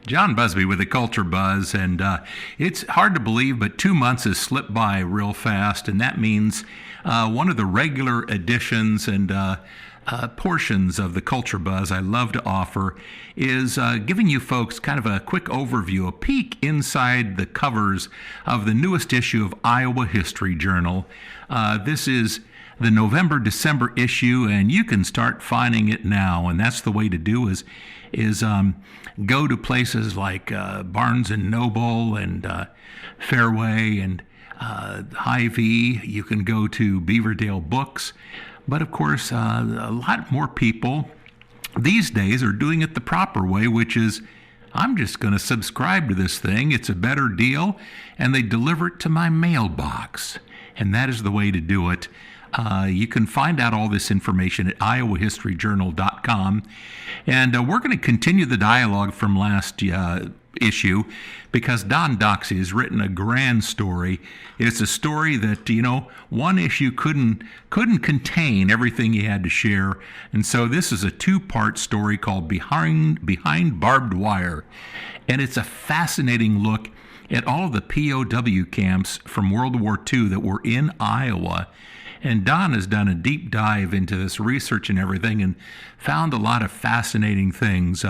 John Busbee with the Culture Buzz, and it's hard to believe, but 2 months has slipped by real fast, and that means one of the regular editions and portions of the Culture Buzz I love to offer is giving you folks kind of a quick overview, a peek inside the covers of the newest issue of Iowa History Journal. This is the November-December issue, and you can start finding it now. And that's the way to do is go to places like Barnes and Noble and Fairway and Hy-Vee. You can go to Beaverdale Books. But of course, a lot more people these days are doing it the proper way, which is I'm just going to subscribe to this thing. It's a better deal, and they deliver it to my mailbox. And that is the way to do it. You can find out all this information at iowahistoryjournal.com. And we're going to continue the dialogue from last issue because Don Doxsie has written a grand story. It's a story that, one issue couldn't contain everything he had to share. And so this is a two-part story called Behind Barbed Wire. And it's a fascinating look at all of the POW camps from World War II that were in Iowa. And Don has done a deep dive into this research and everything and found a lot of fascinating things.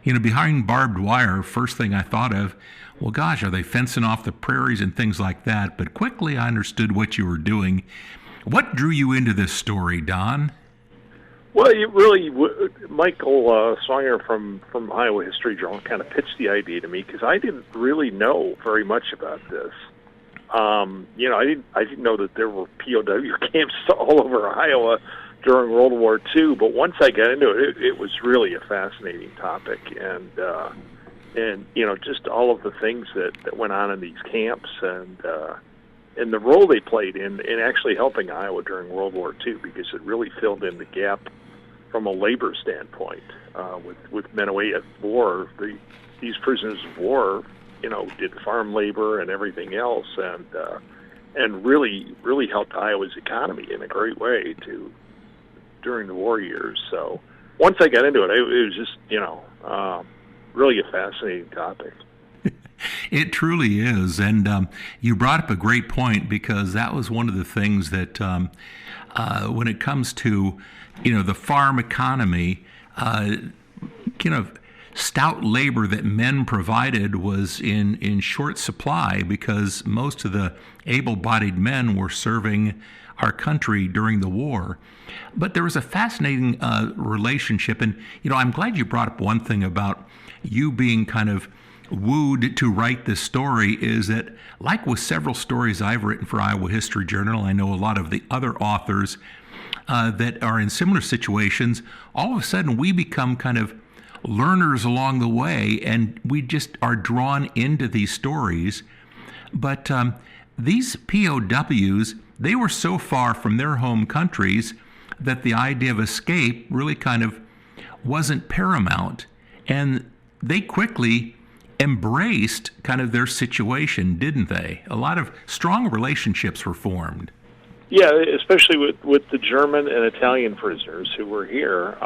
Behind barbed wire, first thing I thought of, well, gosh, are they fencing off the prairies and things like that? But quickly I understood what you were doing. What drew you into this story, Don? Well, Michael Sawyer from Iowa History Journal kind of pitched the idea to me because I didn't really know very much about this. I didn't know that there were POW camps all over Iowa during World War II. But once I got into it, it was really a fascinating topic, and just all of the things that went on in these camps, and the role they played in actually helping Iowa during World War II, because it really filled in the gap from a labor standpoint with men away at war. These prisoners of war, did farm labor and everything else, and really helped Iowa's economy in a great way during the war years. So once I got into it, it was just really a fascinating topic. It truly is, and you brought up a great point, because that was one of the things that when it comes to the farm economy, stout labor that men provided was in short supply, because most of the able-bodied men were serving our country during the war. But there was a fascinating relationship, and I'm glad you brought up one thing about you being kind of wooed to write this story, is that, like with several stories I've written for Iowa History Journal, I know a lot of the other authors that are in similar situations, all of a sudden we become kind of learners along the way, and we just are drawn into these stories. But these POWs, they were so far from their home countries that the idea of escape really kind of wasn't paramount, and they quickly embraced kind of their situation, didn't they? A lot of strong relationships were formed. Yeah, especially with the German and Italian prisoners who were here.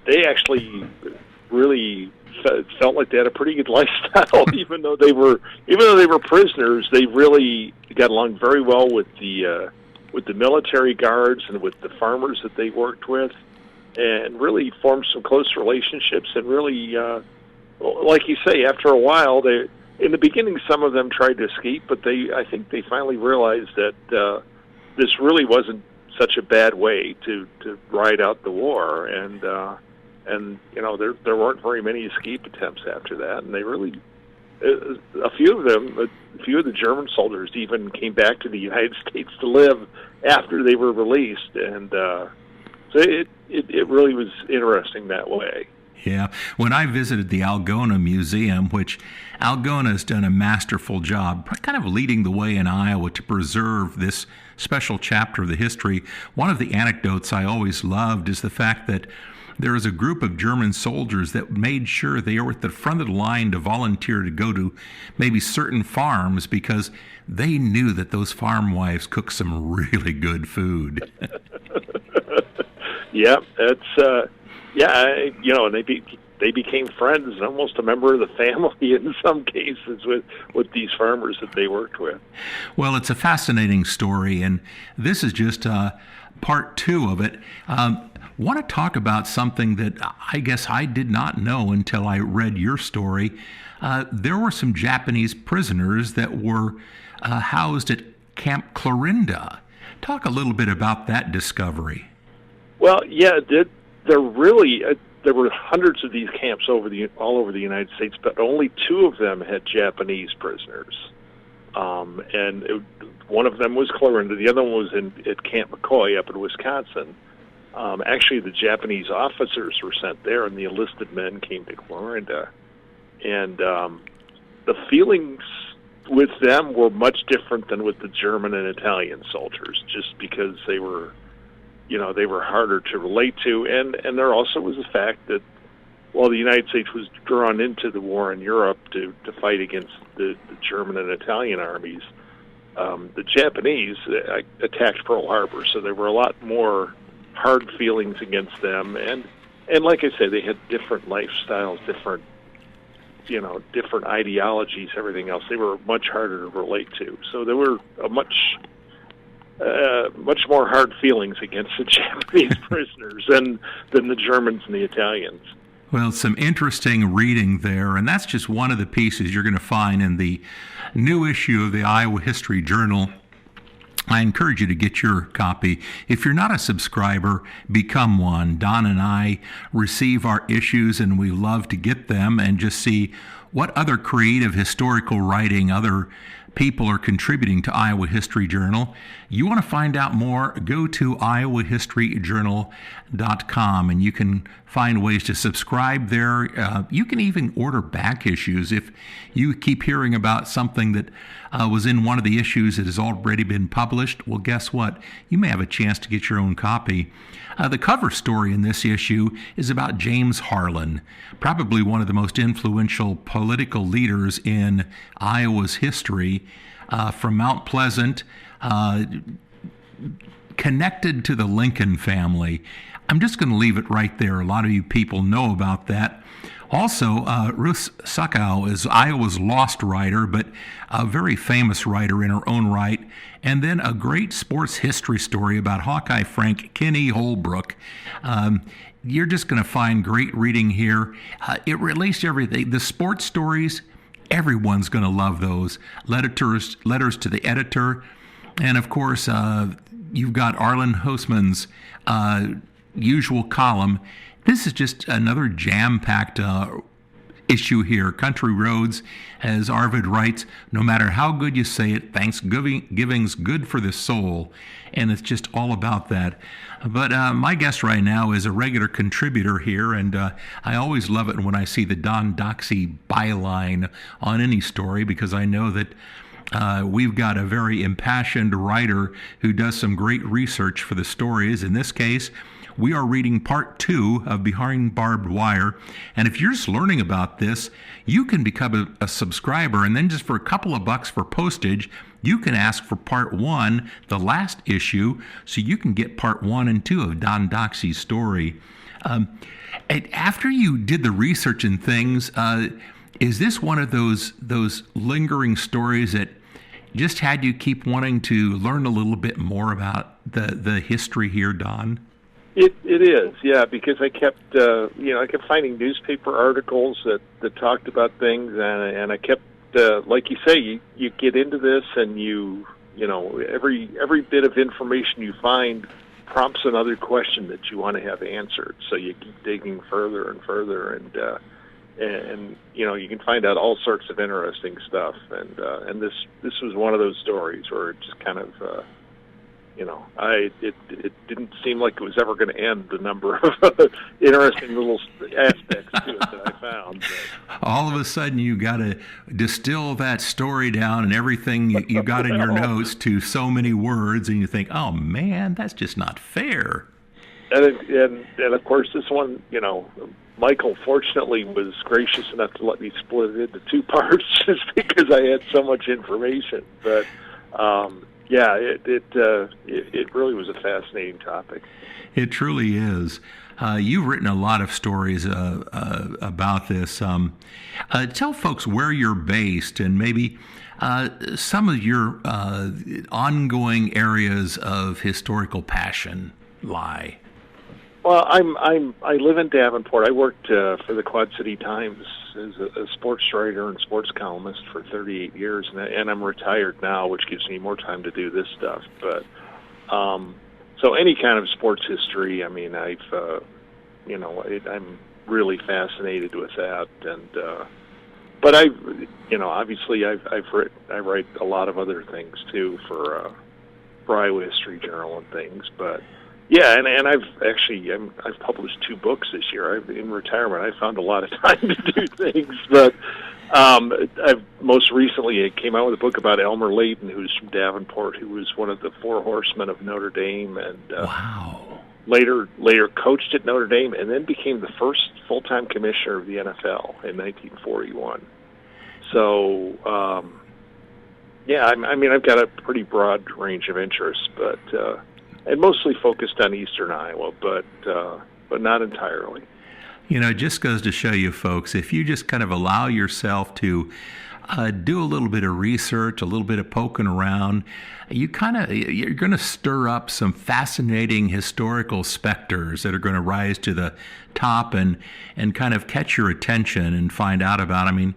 They actually really felt like they had a pretty good lifestyle, even though they were prisoners. They really got along very well with the military guards and with the farmers that they worked with, and really formed some close relationships. And really, like you say, after a while, in the beginning, some of them tried to escape, but I think they finally realized that this really wasn't such a bad way to ride out the war, and there weren't very many escape attempts after that, and they really a few of the German soldiers even came back to the United States to live after they were released, and so it really was interesting that way. Yeah. When I visited the Algona Museum, which Algona has done a masterful job kind of leading the way in Iowa to preserve this special chapter of the history, one of the anecdotes I always loved is the fact that there was a group of German soldiers that made sure they were at the front of the line to volunteer to go to maybe certain farms, because they knew that those farm wives cooked some really good food. Yeah, that's and they became friends and almost a member of the family in some cases with these farmers that they worked with. Well, it's a fascinating story, and this is just part 2 of it. Want to talk about something that I guess I did not know until I read your story. There were some Japanese prisoners that were housed at Camp Clarinda. Talk a little bit about that discovery. Well, yeah, there were hundreds of these camps all over the United States, but only 2 of them had Japanese prisoners. One of them was Clarinda. The other one was at Camp McCoy up in Wisconsin. Actually, the Japanese officers were sent there, and the enlisted men came to Clarinda. And the feelings with them were much different than with the German and Italian soldiers, just because they were harder to relate to. And there also was the fact that while the United States was drawn into the war in Europe to fight against the German and Italian armies, the Japanese attacked Pearl Harbor, so there were a lot more hard feelings against them. And like I said, they had different lifestyles, different ideologies, everything else. They were much harder to relate to. So there were much more hard feelings against the Japanese prisoners than the Germans and the Italians. Well, some interesting reading there, and that's just one of the pieces you're going to find in the new issue of the Iowa History Journal. I encourage you to get your copy. If you're not a subscriber, become one. Don and I receive our issues, and we love to get them and just see what other creative historical writing other people are contributing to Iowa History Journal. You want to find out more, go to iowahistoryjournal.com, and you can find ways to subscribe there. You can even order back issues if you keep hearing about something that was in one of the issues that has already been published. Well, guess what? You may have a chance to get your own copy. The cover story in this issue is about James Harlan, probably one of the most influential political leaders in Iowa's history, from Mount Pleasant, connected to the Lincoln family. I'm just going to leave it right there. A lot of you people know about that. Also, Ruth Suckow is Iowa's lost writer, but a very famous writer in her own right. And then a great sports history story about Hawkeye Frank Kenny Holbrook. You're just going to find great reading here. It released everything. The sports stories, everyone's going to love those. Letters to the editor. And, of course, you've got Arlen Hostman's usual column. This is just another jam-packed issue here. Country Roads, as Arvid writes, no matter how good you say it, Thanksgiving's good for the soul. And it's just all about that. But my guest right now is a regular contributor here, and I always love it when I see the Don Doxsie byline on any story, because I know that we've got a very impassioned writer who does some great research for the stories. In this case, we are reading part 2 of Behind Barbed Wire. And if you're just learning about this, you can become a subscriber, and then just for a couple of bucks for postage, you can ask for part 1, the last issue, so you can get part 1 and 2 of Don Doxsie's story. After you did the research and things, is this one of those lingering stories that just had you keep wanting to learn a little bit more about the history here, Don? It is, yeah, because I kept finding newspaper articles that talked about things, and I kept, like you say, you get into this, and every bit of information you find prompts another question that you want to have answered. So you keep digging further and further, and you can find out all sorts of interesting stuff. And this was one of those stories where it just kind of. It didn't seem like it was ever going to end, the number of interesting little aspects to it that I found. All of a sudden, you got to distill that story down and everything you got in your notes to so many words, and you think, oh, man, that's just not fair. And of course, this one, Michael fortunately was gracious enough to let me split it into 2 parts just because I had so much information. But Yeah, it really was a fascinating topic. It truly is. You've written a lot of stories about this. Tell folks where you're based and maybe some of your ongoing areas of historical passion lie. Well, I live in Davenport. I worked for the Quad City Times as a sports writer and sports columnist for 38 years, and I'm retired now, which gives me more time to do this stuff. But so any kind of sports history, I mean, I'm really fascinated with that, and but obviously I write a lot of other things too for Iowa History Journal and things, but. Yeah, and I've published 2 books this year. In retirement, I found a lot of time to do things, but I've most recently came out with a book about Elmer Layton, who's from Davenport, who was one of the 4 horsemen of Notre Dame, and wow. Later coached at Notre Dame, and then became the first full-time commissioner of the NFL in 1941. So, yeah, I mean, I've got a pretty broad range of interests, but. And mostly focused on eastern Iowa, but not entirely. It just goes to show you, folks, if you just kind of allow yourself to do a little bit of research, a little bit of poking around, you're going to stir up some fascinating historical specters that are going to rise to the top and kind of catch your attention and find out about. I mean,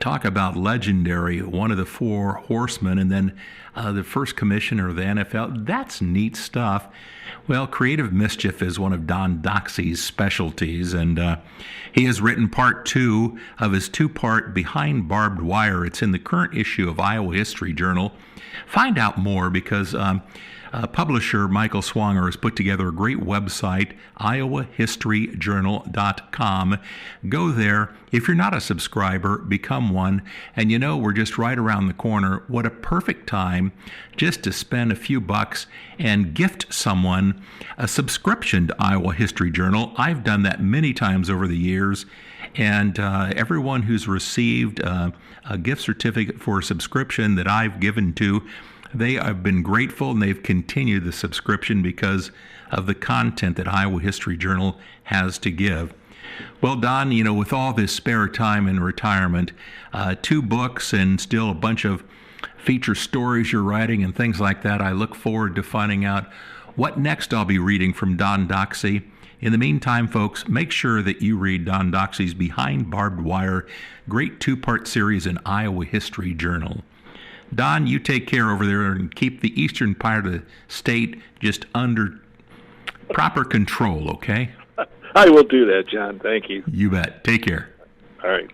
talk about legendary, one of the 4 horsemen, and then the first commissioner of the NFL. That's neat stuff. Well, creative mischief is one of Don Doxsie's specialties, and he has written part 2 of his 2-part Behind Barbed Wire. It's in the current issue of Iowa History Journal. Find out more because publisher Michael Swanger has put together a great website, iowahistoryjournal.com. Go there. If you're not a subscriber, become one. And we're just right around the corner. What a perfect time just to spend a few bucks and gift someone a subscription to Iowa History Journal. I've done that many times over the years. And everyone who's received a gift certificate for a subscription that I've given to, they have been grateful, and they've continued the subscription because of the content that Iowa History Journal has to give. Well, Don, with all this spare time in retirement, 2 books and still a bunch of feature stories you're writing and things like that, I look forward to finding out what next I'll be reading from Don Doxsie. In the meantime, folks, make sure that you read Don Doxsie's Behind Barbed Wire, great 2-part series in Iowa History Journal. Don, you take care over there and keep the eastern part of the state just under proper control, okay? I will do that, John. Thank you. You bet. Take care. All right.